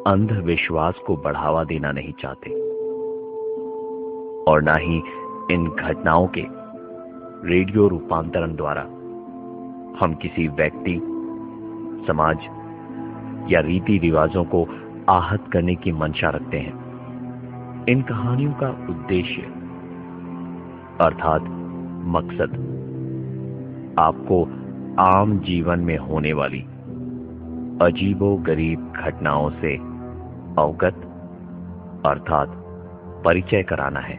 अंधविश्वास को बढ़ावा देना नहीं चाहते और ना ही इन घटनाओं के रेडियो रूपांतरण द्वारा हम किसी व्यक्ति, समाज या रीति रिवाजों को आहत करने की मंशा रखते हैं। इन कहानियों का उद्देश्य अर्थात मकसद आपको आम जीवन में होने वाली अजीबोगरीब घटनाओं से अवगत अर्थात परिचय कराना है।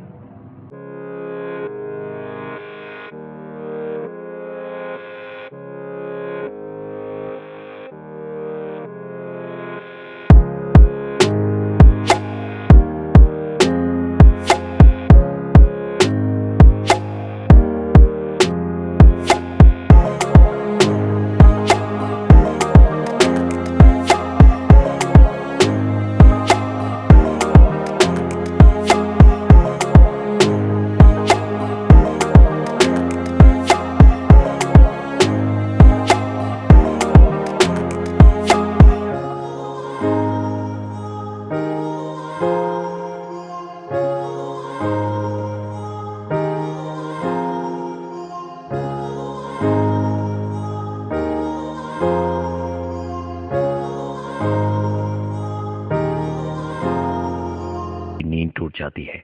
नींद टूट जाती है।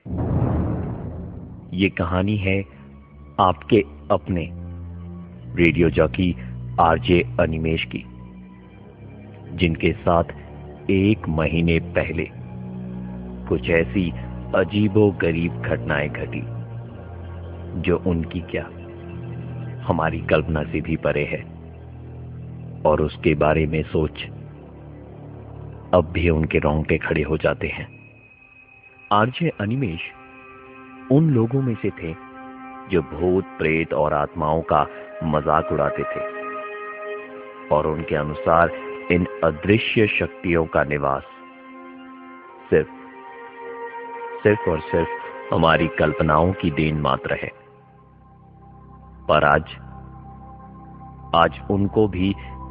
ये कहानी है आपके अपने रेडियो जॉकी आरजे अनिमेश की, जिनके साथ 1 महीने पहले कुछ ऐसी अजीबोगरीब घटनाएं घटी जो उनकी क्या हमारी कल्पना से भी परे है और उसके बारे में सोच अब भी उनके रोंगटे खड़े हो जाते हैं। आरजे अनिमेश उन लोगों में से थे जो भूत, प्रेत और आत्माओं का मजाक उड़ाते थे और उनके अनुसार इन अदृश्य शक्तियों का निवास सिर्फ और सिर्फ हमारी कल्पनाओं की देन मात्र है। पर आज उनको भी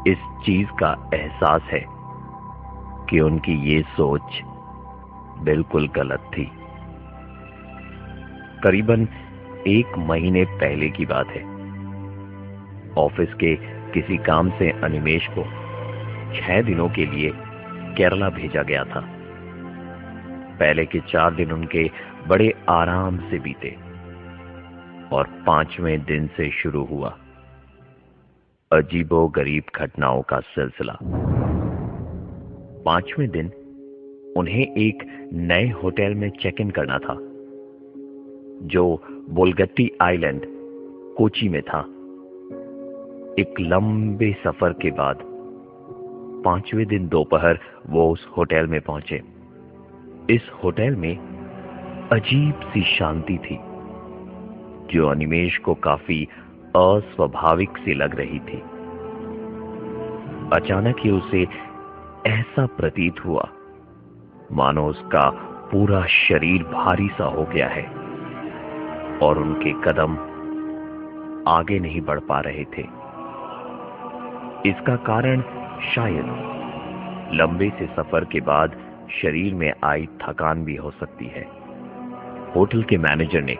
इस चीज का एहसास है कि उनकी ये सोच बिल्कुल गलत थी। करीबन 1 महीने पहले की बात है। ऑफिस के किसी काम से अनिमेश को 6 दिनों के लिए केरला भेजा गया था। पहले के 4 दिन उनके बड़े आराम से बीते और 5वें दिन से शुरू हुआ अजीबोगरीब घटनाओं का सिलसिला। 5वें दिन उन्हें एक नए होटल में चेक इन करना था जो बोलगट्टी आइलैंड, कोची में था। एक लंबे सफर के बाद 5वें दिन दोपहर वो उस होटल में पहुंचे। इस होटल में अजीब सी शांति थी जो अनिमेश को काफी अस्वाभाविक सी लग रही थी। अचानक ही उसे ऐसा प्रतीत हुआ मानो उसका पूरा शरीर भारी सा हो गया है और उनके कदम आगे नहीं बढ़ पा रहे थे। इसका कारण शायद लंबे से सफर के बाद शरीर में आई थकान भी हो सकती है। होटल के मैनेजर ने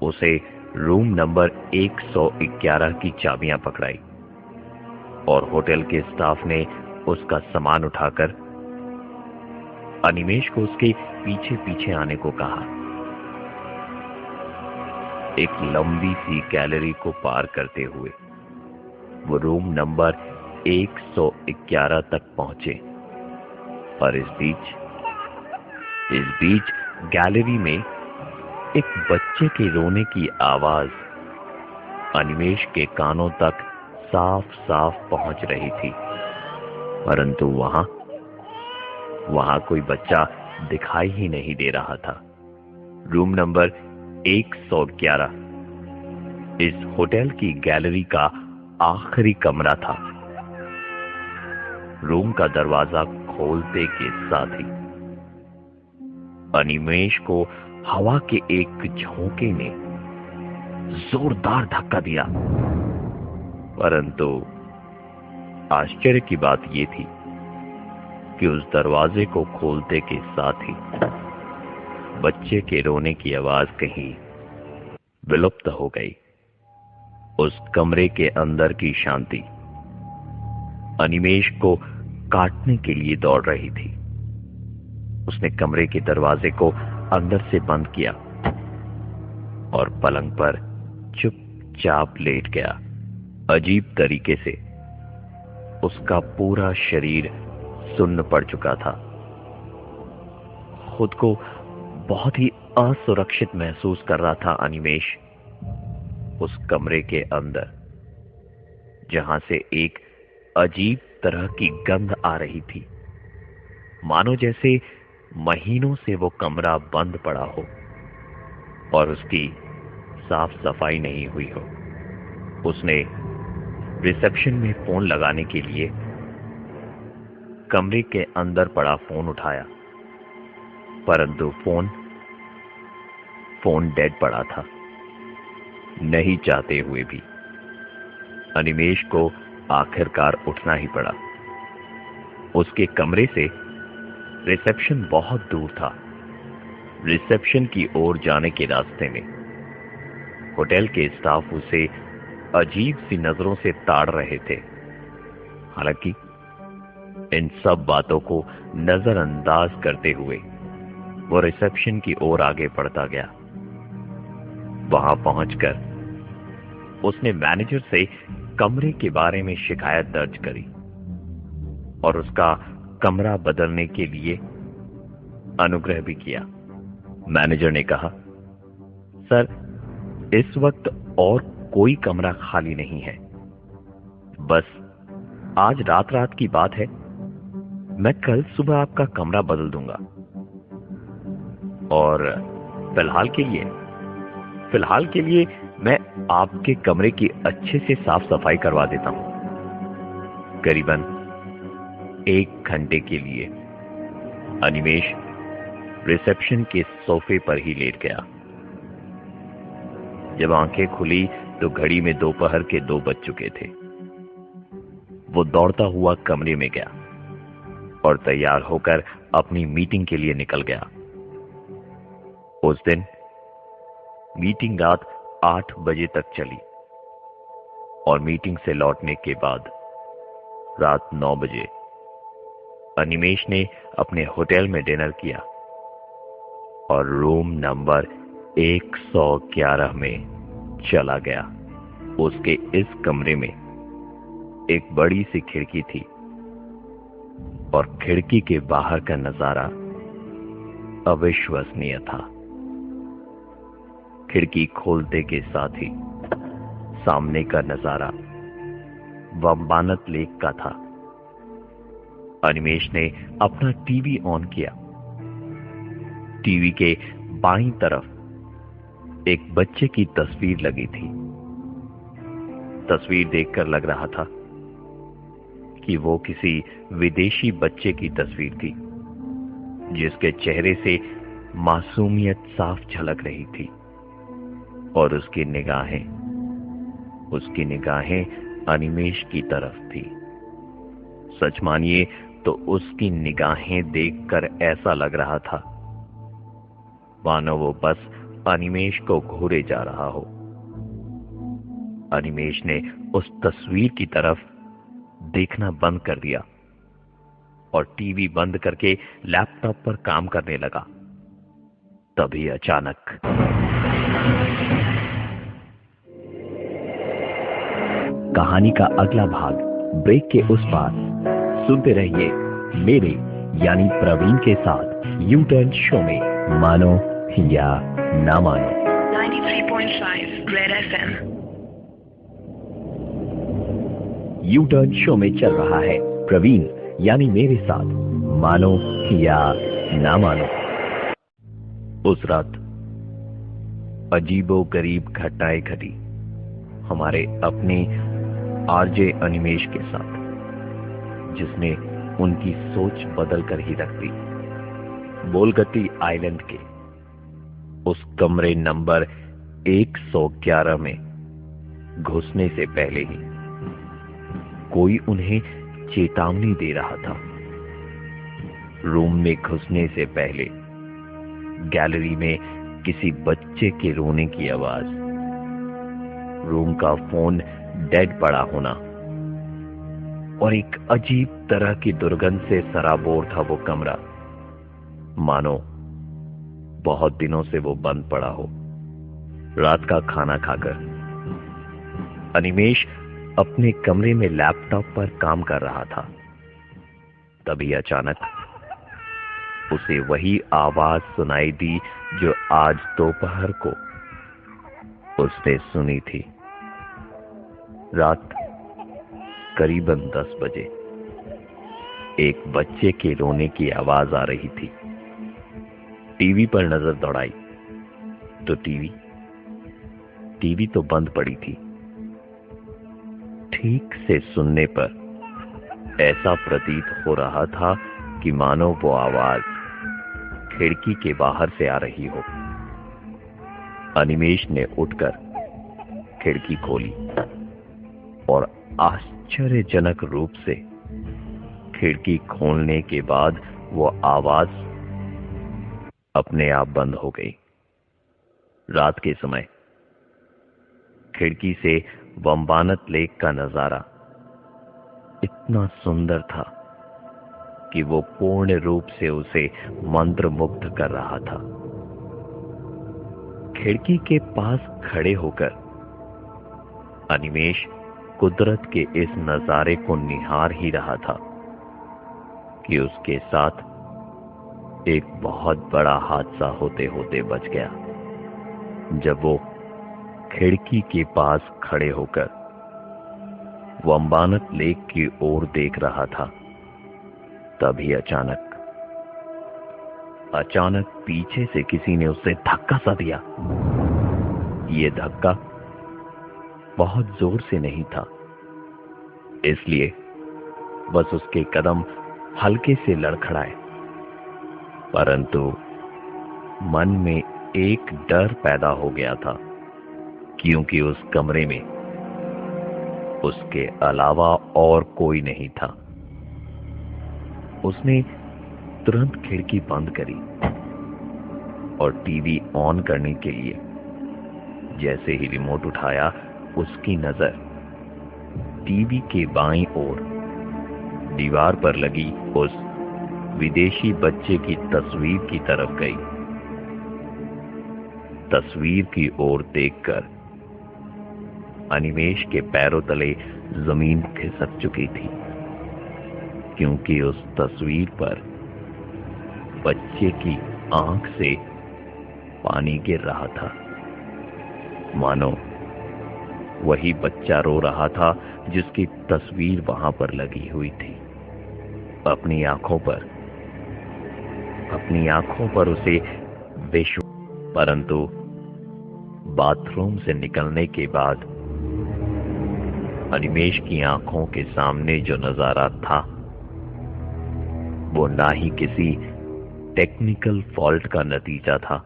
उसे रूम नंबर 111 की चाबियां पकड़ाई और होटल के स्टाफ ने उसका सामान उठाकर अनिमेश को उसके पीछे पीछे आने को कहा। एक लंबी सी गैलरी को पार करते हुए वो रूम नंबर 111 तक पहुंचे और इस बीच गैलरी में एक बच्चे के रोने की आवाज अनिमेश के कानों तक साफ साफ पहुंच रही थी, परंतु वहां कोई बच्चा दिखाई ही नहीं दे रहा था। रूम नंबर 111 इस होटल की गैलरी का आखिरी कमरा था। रूम का दरवाजा खोलते के साथ ही अनिमेश को हवा के एक झोंके ने जोरदार धक्का दिया, परंतु आश्चर्य की बात यह थी कि उस दरवाजे को खोलते के साथ ही बच्चे के रोने की आवाज कहीं विलुप्त हो गई। उस कमरे के अंदर की शांति अनिमेष को काटने के लिए दौड़ रही थी। उसने कमरे के दरवाजे को अंदर से बंद किया और पलंग पर चुपचाप लेट गया। अजीब तरीके से उसका पूरा शरीर सुन्न पड़ चुका था। खुद को बहुत ही असुरक्षित महसूस कर रहा था अनिमेष उस कमरे के अंदर, जहां से एक अजीब तरह की गंध आ रही थी, मानो जैसे महीनों से वो कमरा बंद पड़ा हो और उसकी साफ सफाई नहीं हुई हो। उसने रिसेप्शन में फोन लगाने के लिए कमरे के अंदर पड़ा फोन उठाया, परंतु फोन डेड पड़ा था। नहीं चाहते हुए भी अनिमेष को आखिरकार उठना ही पड़ा। उसके कमरे से रिसेप्शन बहुत दूर था। रिसेप्शन की ओर जाने के रास्ते में होटल के स्टाफ उसे अजीब सी नजरों से ताड़ रहे थे। हालांकि इन सब बातों को नजरअंदाज करते हुए वो रिसेप्शन की ओर आगे बढ़ता गया। वहां पहुंचकर उसने मैनेजर से कमरे के बारे में शिकायत दर्ज करी और उसका कमरा बदलने के लिए अनुग्रह भी किया। मैनेजर ने कहा, सर, इस वक्त और कोई कमरा खाली नहीं है, बस आज रात की बात है। मैं कल सुबह आपका कमरा बदल दूंगा और फिलहाल के लिए मैं आपके कमरे की अच्छे से साफ सफाई करवा देता हूं। करीबन 1 घंटे के लिए अनिमेष रिसेप्शन के सोफे पर ही लेट गया। जब आंखें खुली तो घड़ी में दोपहर के 2 बज चुके थे। वो दौड़ता हुआ कमरे में गया और तैयार होकर अपनी मीटिंग के लिए निकल गया। उस दिन मीटिंग रात 8 बजे तक चली और मीटिंग से लौटने के बाद रात 9 बजे अनिमेष ने अपने होटल में डिनर किया और रूम नंबर 111 में चला गया। उसके इस कमरे में एक बड़ी सी खिड़की थी और खिड़की के बाहर का नजारा अविश्वसनीय था। खिड़की खोलते के साथ ही सामने का नजारा वंबानत लेक का था। अनिमेष ने अपना टीवी ऑन किया। टीवी के बाईं तरफ एक बच्चे की तस्वीर लगी थी। तस्वीर देखकर लग रहा था कि वो किसी विदेशी बच्चे की तस्वीर थी, जिसके चेहरे से मासूमियत साफ झलक रही थी और उसकी निगाहें अनिमेष की तरफ थी। सच मानिए तो उसकी निगाहें देखकर ऐसा लग रहा था मानो वो बस अनिमेष को घूरे जा रहा हो। अनिमेष ने उस तस्वीर की तरफ देखना बंद कर दिया और टीवी बंद करके लैपटॉप पर काम करने लगा। तभी अचानक कहानी का अगला भाग ब्रेक के उस पार सुनते रहिए मेरे यानी प्रवीण के साथ यू टर्न शो में मानो या ना मानो 93.5 red FM। U turn show में चल रहा है प्रवीण यानी मेरे साथ मानो या ना मानो। उस रात अजीबो गरीब घटनाएं घटी हमारे अपने आरजे अनिमेष के साथ, जिसने उनकी सोच बदल कर ही रख दी। बोलगती आइलैंड के उस कमरे नंबर 111 में घुसने से पहले ही कोई उन्हें चेतावनी दे रहा था। रूम में घुसने से पहले गैलरी में किसी बच्चे के रोने की आवाज, रूम का फोन डेड पड़ा होना और एक अजीब तरह की दुर्गंध से सराबोर था वो कमरा, मानो बहुत दिनों से वो बंद पड़ा हो। रात का खाना खाकर अनिमेष अपने कमरे में लैपटॉप पर काम कर रहा था। तभी अचानक उसे वही आवाज सुनाई दी जो आज दोपहर को उसने सुनी थी। रात करीबन 10 बजे एक बच्चे के रोने की आवाज आ रही थी। टीवी पर नजर दौड़ाई तो टीवी तो बंद पड़ी थी। ठीक से सुनने पर ऐसा प्रतीत हो रहा था कि मानो वो आवाज खिड़की के बाहर से आ रही हो। अनिमेष ने उठकर खिड़की खोली और आश्चर्यजनक रूप से खिड़की खोलने के बाद वो आवाज अपने आप बंद हो गई। रात के समय खिड़की से वंबानत लेक का नजारा इतना सुंदर था कि वो पूर्ण रूप से उसे मंत्रमुग्ध कर रहा था। खिड़की के पास खड़े होकर अनिमेष कुदरत के इस नजारे को निहार ही रहा था कि उसके साथ एक बहुत बड़ा हादसा होते होते बच गया। जब वो खिड़की के पास खड़े होकर वंबानत लेक की ओर देख रहा था, तभी अचानक पीछे से किसी ने उसे धक्का सा दिया। ये धक्का बहुत जोर से नहीं था, इसलिए बस उसके कदम हल्के से लड़खड़ाए, परंतु मन में एक डर पैदा हो गया था, क्योंकि उस कमरे में उसके अलावा और कोई नहीं था। उसने तुरंत खिड़की बंद करी और टीवी ऑन करने के लिए जैसे ही रिमोट उठाया, उसकी नजर टीवी के बाईं ओर दीवार पर लगी उस विदेशी बच्चे की तस्वीर की तरफ गई। तस्वीर की ओर देखकर अनिमेष के पैरों तले जमीन खिसक चुकी थी, क्योंकि उस तस्वीर पर बच्चे की आंख से पानी गिर रहा था, मानो वही बच्चा रो रहा था जिसकी तस्वीर वहां पर लगी हुई थी। अपनी आंखों पर उसे विश्व, परंतु बाथरूम से निकलने के बाद अनिमेष की आंखों के सामने जो नजारा था, वो ना ही किसी टेक्निकल फॉल्ट का नतीजा था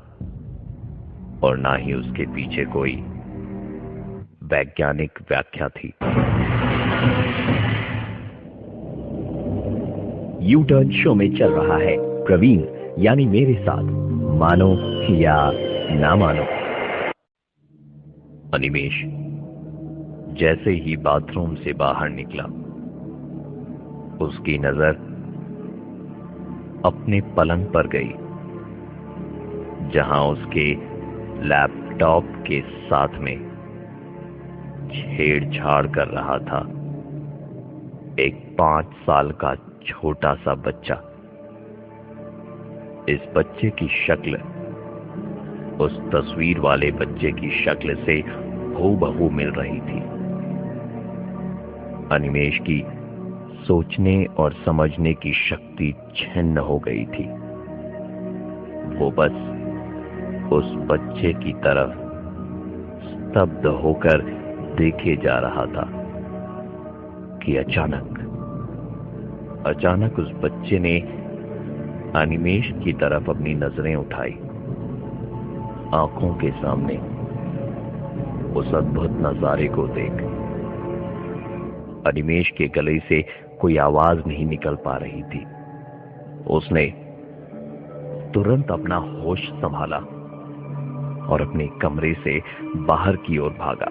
और ना ही उसके पीछे कोई वैज्ञानिक व्याख्या थी। यू टर्न शो में चल रहा है प्रवीण, यानी मेरे साथ, मानो या ना मानो। अनिमेष जैसे ही बाथरूम से बाहर निकला, उसकी नजर अपने पलंग पर गई, जहां उसके लैपटॉप के साथ में छेड़छाड़ कर रहा था एक 5 साल का छोटा सा बच्चा। इस बच्चे की शक्ल उस तस्वीर वाले बच्चे की शक्ल से हूबहू मिल रही थी। अनिमेष की सोचने और समझने की शक्ति छिन्न हो गई थी। वो बस उस बच्चे की तरफ स्तब्ध होकर देखे जा रहा था कि अचानक उस बच्चे ने अनिमेष की तरफ अपनी नजरें उठाई। आंखों के सामने उस अद्भुत नजारे को देख अनिमेष के गले से कोई आवाज नहीं निकल पा रही थी, उसने तुरंत अपना होश संभाला और अपने कमरे से बाहर की ओर भागा।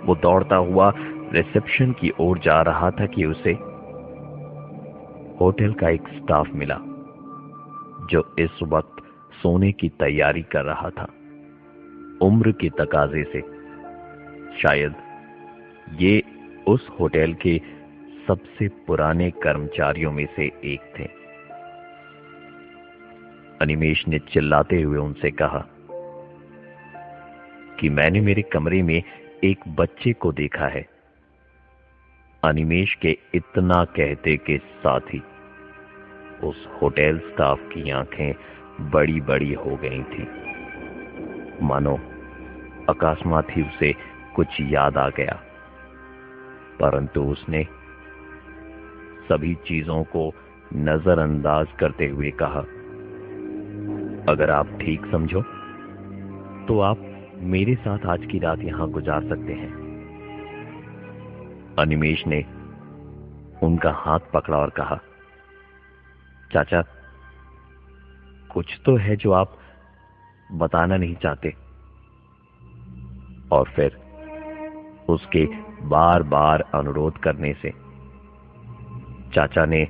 वो दौड़ता हुआ रिसेप्शन की ओर जा रहा था कि उसे होटल का एक स्टाफ मिला जो इस वक्त सोने की तैयारी कर रहा था। उम्र के तकाजे से शायद ये उस होटल के सबसे पुराने कर्मचारियों में से एक थे। अनिमेश ने चिल्लाते हुए उनसे कहा कि मैंने मेरे कमरे में एक बच्चे को देखा है। अनिमेश के इतना कहते के साथ ही उस होटल स्टाफ की आंखें बड़ी बड़ी हो गई थी, मानो अकस्मात ही उसे कुछ याद आ गया। परंतु उसने सभी चीजों को नजरअंदाज करते हुए कहा, अगर आप ठीक समझो तो आप मेरे साथ आज की रात यहां गुजार सकते हैं। अनिमेश ने उनका हाथ पकड़ा और कहा, चाचा, कुछ तो है जो आप बताना नहीं चाहते। और फिर उसके बार बार अनुरोध करने से चाचा ने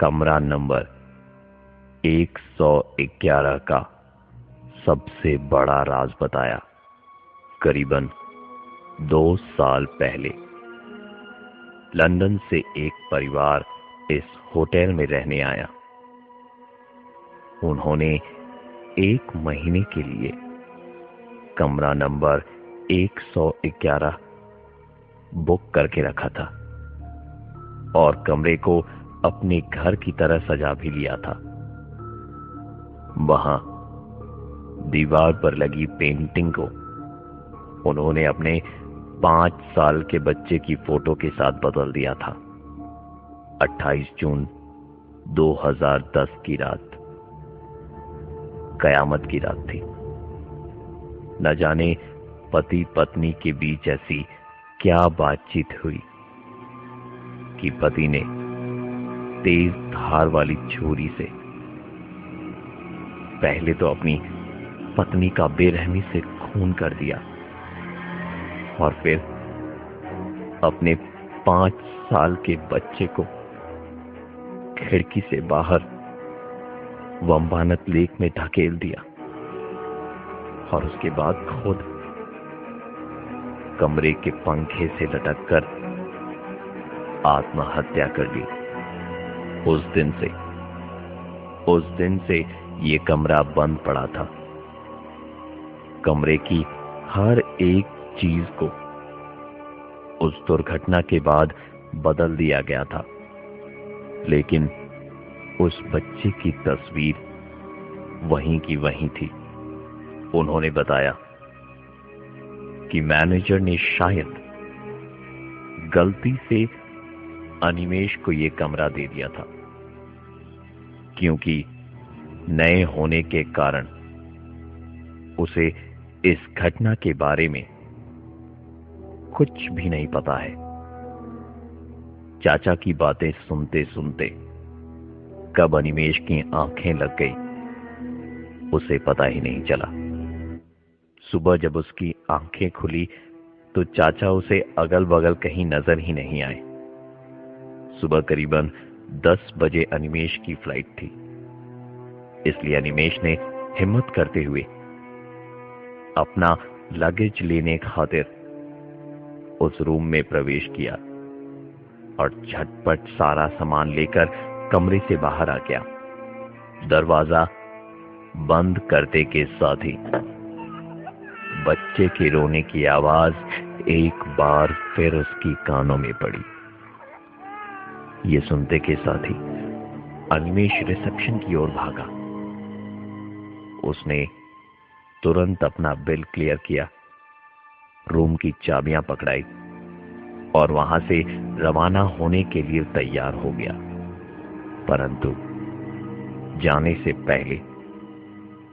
कमरा नंबर 111 का सबसे बड़ा राज बताया। करीबन 2 साल पहले लंदन से एक परिवार इस होटल में रहने आया। उन्होंने 1 महीने के लिए कमरा नंबर 111 बुक करके रखा था और कमरे को अपने घर की तरह सजा भी लिया था। वहां दीवार पर लगी पेंटिंग को उन्होंने अपने 5 साल के बच्चे की फोटो के साथ बदल दिया था। 28 जून 2010 की रात कयामत की रात थी। न जाने पति पत्नी के बीच ऐसी क्या बातचीत हुई कि पति ने तेज धार वाली छुरी से पहले तो अपनी पत्नी का बेरहमी से खून कर दिया और फिर अपने 5 साल के बच्चे को खिड़की से बाहर वंबानत लेक में ढकेल दिया और उसके बाद खुद कमरे के पंखे से लटककर आत्महत्या कर ली। उस दिन से ये कमरा बंद पड़ा था। कमरे की हर एक चीज को उस दुर्घटना के बाद बदल दिया गया था, लेकिन उस बच्चे की तस्वीर वहीं की वहीं थी। उन्होंने बताया कि मैनेजर ने शायद गलती से अनिमेश को यह कमरा दे दिया था, क्योंकि नए होने के कारण उसे इस घटना के बारे में कुछ भी नहीं पता है। चाचा की बातें सुनते सुनते कब अनिमेश की आंखें लग गई उसे पता ही नहीं चला। सुबह जब उसकी आंखें खुली तो चाचा उसे अगल बगल कहीं नजर ही नहीं आए। सुबह करीबन 10 बजे अनिमेश की फ्लाइट थी, इसलिए अनिमेश ने हिम्मत करते हुए अपना लगेज लेने खातिर उस रूम में प्रवेश किया और झटपट सारा सामान लेकर कमरे से बाहर आ गया। दरवाजा बंद करते के साथ ही बच्चे के रोने की आवाज एक बार फिर उसकी कानों में पड़ी। ये सुनते के साथ ही अनिमेश रिसेप्शन की ओर भागा। उसने तुरंत अपना बिल क्लियर किया, रूम की चाबियां पकड़ाई और वहां से रवाना होने के लिए तैयार हो गया। परंतु जाने से पहले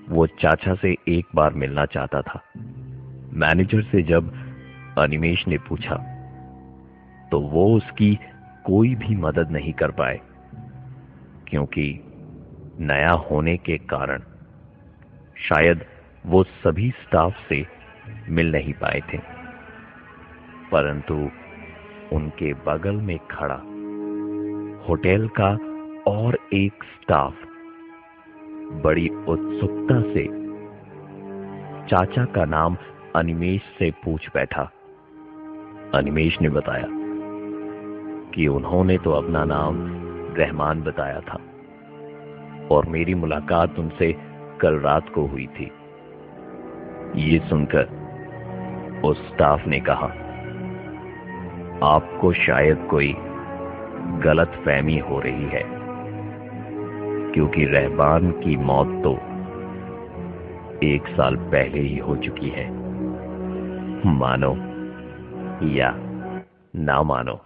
वो चाचा से एक बार मिलना चाहता था। मैनेजर से जब अनिमेश ने पूछा तो वो उसकी कोई भी मदद नहीं कर पाए, क्योंकि नया होने के कारण शायद वो सभी स्टाफ से मिल नहीं पाए थे, परंतु उनके बगल में खड़ा होटल का और एक स्टाफ बड़ी उत्सुकता से चाचा का नाम अनिमेष से पूछ बैठा। अनिमेष ने बताया कि उन्होंने तो अपना नाम रहमान बताया था और मेरी मुलाकात उनसे कल रात को हुई थी। ये सुनकर उस स्टाफ ने कहा, आपको शायद कोई गलतफहमी हो रही है, क्योंकि रहमान की मौत तो 1 साल पहले ही हो चुकी है। मानो या ना मानो।